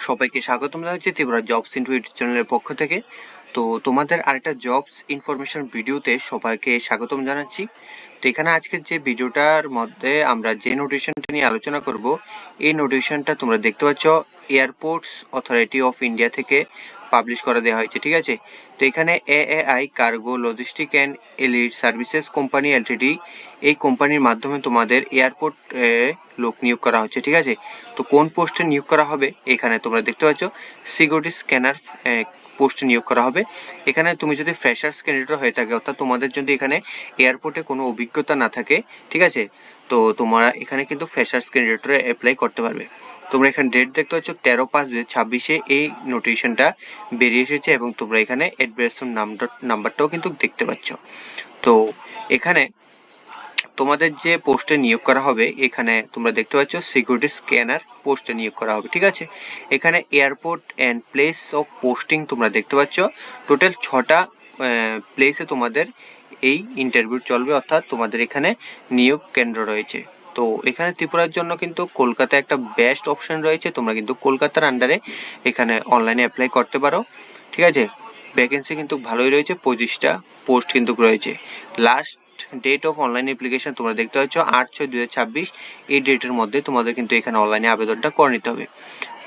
সবাইকে স্বাগতম জানাচ্ছি ত্রিপুরা জবস ইনফো ইউটিউব চ্যানেলের পক্ষ থেকে। তো তোমাদের আরেকটা জবস ইনফরমেশন ভিডিওতে সবাইকে স্বাগতম জানাচ্ছি। তো এখানে আজকের যে ভিডিওটার মধ্যে আমরা যে নোটিফিকেশনটা নিয়ে আলোচনা করব, এই নোটিফিকেশনটা তোমরা দেখতে পাচ্ছ এয়ারপোর্টস অথরিটি অফ ইন্ডিয়া থেকে পাবলিশ করে দেওয়া হয়েছে, ঠিক আছে। তো এখানে AAI cargo logistic and elite services company Ltd, এই কোম্পানির মাধ্যমে তোমাদের এয়ারপোর্ট লোক নিয়োগ করা হচ্ছে, ঠিক আছে। তো কোন পোস্টে নিয়োগ করা হবে এখানে তোমরা দেখতে পাচ্ছ সিকিউরিটি স্ক্যানার পোস্টে নিয়োগ করা হবে। এখানে তুমি যদি ফ্রেশার্স ক্যান্ডিডেট হয়ে থাকে, অর্থাৎ তোমাদের যদি এখানে এয়ারপোর্টে কোনো অভিজ্ঞতা না থাকে, ঠিক আছে, তো তোমরা এখানে কিন্তু ফ্রেশার্স ক্যান্ডিডেটরা অ্যাপ্লাই করতে পারবে। তোমরা এখানে ডেট দেখতে পাচ্ছ 13/5/2026 এই নোটিফিকেশনটা বেরিয়ে এসেছে এবং তোমরা এখানে অ্যাডভার্টাইজমেন্ট নাম্বারটাও কিন্তু দেখতে পাচ্ছ। তো এখানে তোমাদের যে পোস্টে নিয়োগ করা হবে, এখানে তোমরা দেখতে পাচ্ছ সিকিউরিটি স্ক্যানার পোস্টে নিয়োগ করা হবে, ঠিক আছে। এখানে airport and place of posting তোমরা দেখতে পাচ্ছ টোটাল 6টা প্লেসে তোমাদের এই ইন্টারভিউ চলবে, অর্থাৎ তোমাদের এখানে নিয়োগ কেন্দ্র রয়েছে। তো এখানে ত্রিপুরার জন্য কিন্তু কলকাতায় একটা বেস্ট অপশন রয়েছে, তোমরা কিন্তু কলকাতার আন্ডারে এখানে অনলাইনে অ্যাপ্লাই করতে পারো, ঠিক আছে। ভ্যাকেন্সি কিন্তু ভালোই রয়েছে, 25টা পোস্ট কিন্তু রয়েছে। Last date of online application তোমরা দেখতে পাচ্ছ 8/6/2026, এই ডেটের মধ্যে তোমাদের কিন্তু এখানে অনলাইনে আবেদনটা করে নিতে হবে।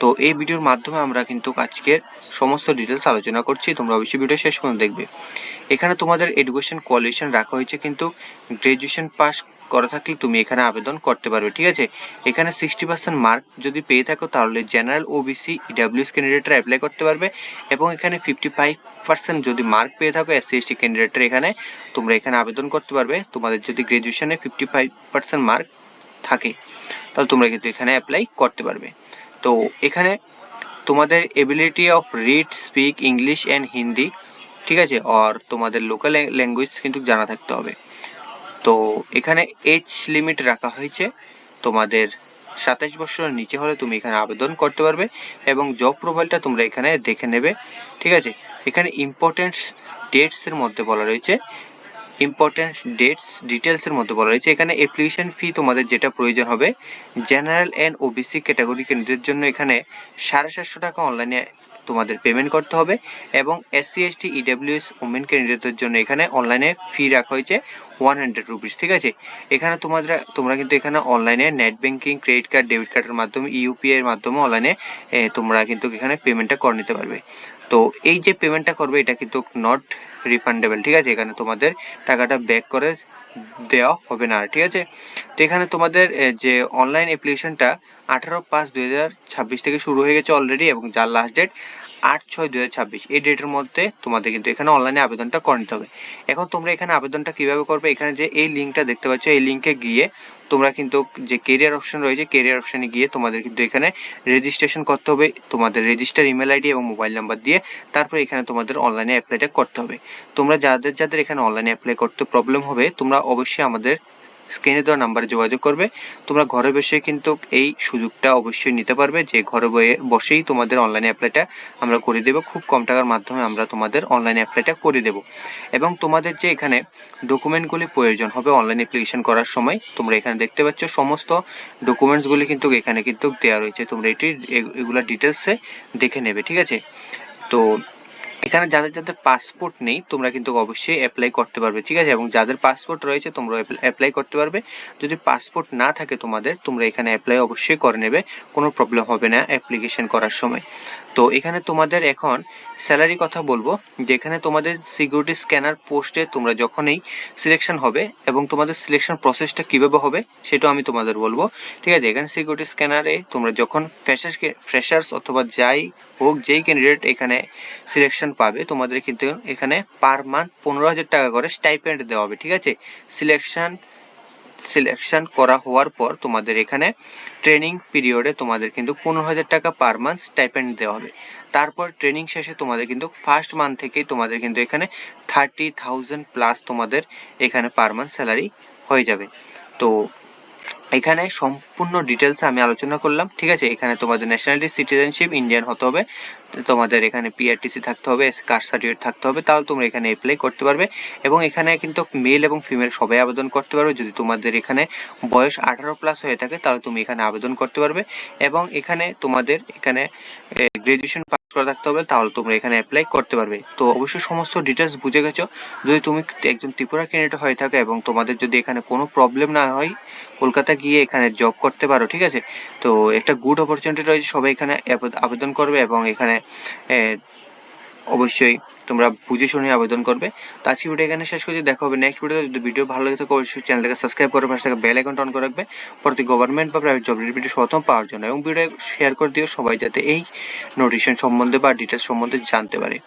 তো এই ভিডিওর মাধ্যমে আমরা কিন্তু আজকের সমস্ত ডিটেলস আলোচনা করছি, তোমরা অবশ্যই ভিডিও শেষ পর্যন্ত দেখবে। এখানে তোমাদের এডুকেশন কোয়ালিফিকেশন রাখা হয়েছে, কিন্তু গ্র্যাজুয়েশন পাস করা থাকলে তুমি এখানে আবেদন করতে পারবে, ঠিক আছে। এখানে 60% মার্ক যদি পেয়ে থাকো তাহলে জেনারেল ওবিসি ইডাব্লিউএস ক্যান্ডিডেটরা অ্যাপ্লাই করতে পারবে, এবং এখানে 55% যদি মার্ক পেয়ে থাকো এসসি এসটি ক্যান্ডিডেটরা এখানে তোমরা এখানে আবেদন করতে পারবে। তোমাদের যদি গ্র্যাজুয়েশনে 55% মার্ক থাকে তাহলে তোমরা কিন্তু এখানে অ্যাপ্লাই করতে পারবে। তো এখানে তোমাদের ability of read speak English and Hindi, ঠিক আছে, আর তোমাদের লোকাল ল্যাঙ্গুয়েজ কিন্তু জানা থাকতে হবে। তো এখানে এজ লিমিট রাখা হয়েছে, তোমাদের 27 বছরের নিচে হলে তুমি এখানে আবেদন করতে পারবে, এবং জব প্রোফাইলটা তোমরা এখানে দেখে নেবে, ঠিক আছে। এখানে ইম্পর্টেন্ট ডেটসের মধ্যে বলা রয়েছে, ডিটেলসের মধ্যে বলা রয়েছে এখানে অ্যাপ্লিকেশন ফি তোমাদের যেটা প্রয়োজন হবে জেনারেল অ্যান্ড ওবিসি ক্যাটাগরি ক্যান্ডিডেটের জন্য এখানে 750 টাকা অনলাইনে তোমাদের পেমেন্ট করতে হবে, এবং এসসি এসটি ইডাব্লিউএস ওমেন ক্যান্ডিডেটদের জন্য এখানে অনলাইনে ফি রাখা হয়েছে 100 রুপিস, ঠিক আছে। এখানে তোমরা কিন্তু এখানে অনলাইনে net banking, credit card, debit কার্ডের মাধ্যমে, ইউপিআই এর মাধ্যমে অনলাইনে তোমরা কিন্তু এখানে পেমেন্টটা করে নিতে পারবে। তো এই যে পেমেন্টটা করবে এটা কিন্তু নট রিফান্ডেবল, ঠিক আছে, এখানে তোমাদের টাকাটা ব্যাক করে দেওয়া হবে না, ঠিক আছে। তো এখানে তোমাদের যে অনলাইন অ্যাপ্লিকেশনটা 18/5/2026 থেকে শুরু হয়ে গেছে অলরেডি, এবং যার লাস্ট ডেট 8/6/2026, এই ডেটের মধ্যে তোমাদের কিন্তু এখানে অনলাইনে আবেদনটা করে নিতে হবে। এখন তোমরা এখানে আবেদনটা কীভাবে করবে, এখানে যে এই লিঙ্কটা দেখতে পাচ্ছ এই লিঙ্কে গিয়ে তোমরা কিন্তু যে কেরিয়ার অপশন রয়েছে, কেরিয়ার অপশানে গিয়ে তোমাদের কিন্তু এখানে রেজিস্ট্রেশন করতে হবে, তোমাদের রেজিস্টার ইমেল আইডি এবং মোবাইল নাম্বার দিয়ে, তারপর এখানে তোমাদের অনলাইনে অ্যাপ্লাইটা করতে হবে। তোমরা যাদের এখানে অনলাইনে অ্যাপ্লাই করতে প্রবলেম হবে, তোমরা অবশ্যই আমাদের স্ক্রিনে দেওয়া নাম্বারে যোগাযোগ করবে। তোমরা ঘরে বসে কিন্তু এই সুযোগটা অবশ্যই নিতে পারবে, যে ঘরে বসেই তোমাদের অনলাইনে অ্যাপ্লাইটা আমরা করে দেবো, খুব কম টাকার মাধ্যমে আমরা তোমাদের অনলাইনে অ্যাপ্লাইটা করে দেবো। এবং তোমাদের যে এখানে ডকুমেন্টগুলি প্রয়োজন হবে অনলাইন অ্যাপ্লিকেশন করার সময়, তোমরা এখানে দেখতে পাচ্ছ সমস্ত ডকুমেন্টসগুলি কিন্তু এখানে কিন্তু দেওয়া রয়েছে, তোমরা এগুলা ডিটেলসে দেখে নেবে, ঠিক আছে। তো এখানে যাদের পাসপোর্ট নেই তোমরা কিন্তু অবশ্যই অ্যাপ্লাই করতে পারবে, ঠিক আছে, এবং যাদের পাসপোর্ট রয়েছে তোমরা অ্যাপ্লাই করতে পারবে। যদি পাসপোর্ট না থাকে তোমাদের, তোমরা এখানে অ্যাপ্লাই অবশ্যই করে নেবে, কোনো প্রবলেম হবে না অ্যাপ্লিকেশন করার সময়। তো এখানে তোমাদের এখন স্যালারি কথা বলবো, যেখানে তোমাদের সিকিউরিটি স্ক্যানার পোস্টে তোমরা যখনই সিলেকশন হবে, এবং তোমাদের সিলেকশন প্রসেসটা কীভাবে হবে সেটাও আমি তোমাদের বলবো, ঠিক আছে। এখানে সিকিউরিটি স্ক্যানারে তোমরা যখন ফ্রেশার্স অথবা যাই হোক যেই ক্যান্ডিডেট এখানে সিলেকশন পাবে, তোমাদের কিন্তু এখানে পার মান্থ 15,000 টাকা করে স্টাইপেন্ড দেওয়া হবে, ঠিক আছে। সিলেকশন করা হওয়ার পর তোমাদের এখানে ট্রেনিং পিরিয়ডে তোমাদের কিন্তু 15,000 টাকা পার মান্থ স্টাইপেন্ড দেওয়া হবে। তারপর ট্রেনিং শেষে তোমাদের কিন্তু ফার্স্ট মান্থ থেকেই তোমাদের কিন্তু এখানে 30,000 প্লাস তোমাদের এখানে পার মান্থ স্যালারি হয়ে যাবে। তো এখানে সম্পূর্ণ ডিটেলস আমি আলোচনা করলাম, ঠিক আছে। এখানে তোমাদের ন্যাশনালিটি সিটিজেনশিপ ইন্ডিয়ান হতে হবে, তোমাদের এখানে পিআরটিসি থাকতে হবে, কাস্ট সার্টিফিকেট থাকতে হবে, তাহলে তোমরা এখানে অ্যাপ্লাই করতে পারবে। এবং এখানে কিন্তু মেল এবং ফিমেল সবাই আবেদন করতে পারবে। যদি তোমাদের এখানে বয়স 18+ হয়ে থাকে তাহলে তুমি এখানে আবেদন করতে পারবে। এবং এখানে তোমাদের এখানে গ্রাজুয়েশন পাস করা থাকতে হবে, তাহলে তোমরা এখানে অ্যাপ্লাই করতে পারবে। তো অবশ্যই সমস্ত ডিটেলস বুঝে গেছো। যদি তুমি একজন ত্রিপুরা ক্যান্ডিডেট হয়ে থাকে এবং তোমাদের যদি এখানে কোনো প্রবলেম না হয়, কলকাতা গিয়ে এখানে জব করতে পারো, ঠিক আছে। তো একটা গুড অপরচুনিটি রয়েছে, সবাই এখানে আবেদন করবে এবং এখানে অবশ্যই তোমরা বুঝে শুনে আবেদন করবে। তো আজকে ভিডিও এখানে শেষ করছি, দেখা হবে নেক্সট ভিডিওতে। যদি ভিডিও ভালো লাগে থাকে অবশ্যই চ্যানেলটাকে সাবস্ক্রাইব করে পাশে থাকা বেল আইকনটা অন করে রাখবে প্রতি গভর্নমেন্ট বা প্রাইভেট জবের ভিডিও প্রথম পাওয়ার জন্য। এবং ভিডিও শেয়ার করে দিও সবাই যাতে এই নোটিফিকেশন সম্বন্ধে বা ডিটেলস সম্বন্ধে জানতে পারে।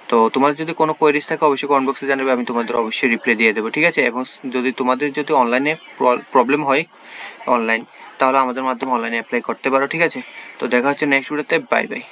তো তোমাদের যদি কোনো কোয়েরিজ থাকে অবশ্যই কমেন্ট বক্সে জানাবে, আমি তোমাদের অবশ্যই রিপ্লাই দিয়ে দেবো, ঠিক আছে। এবং যদি তোমাদের যদি অনলাইনে প্রবলেম হয় তাহলে আমাদের মাধ্যমে অনলাইনে অ্যাপ্লাই করতে পারো, ঠিক আছে। তো দেখা হচ্ছে নেক্সট ভিডিওতে, বাই বাই।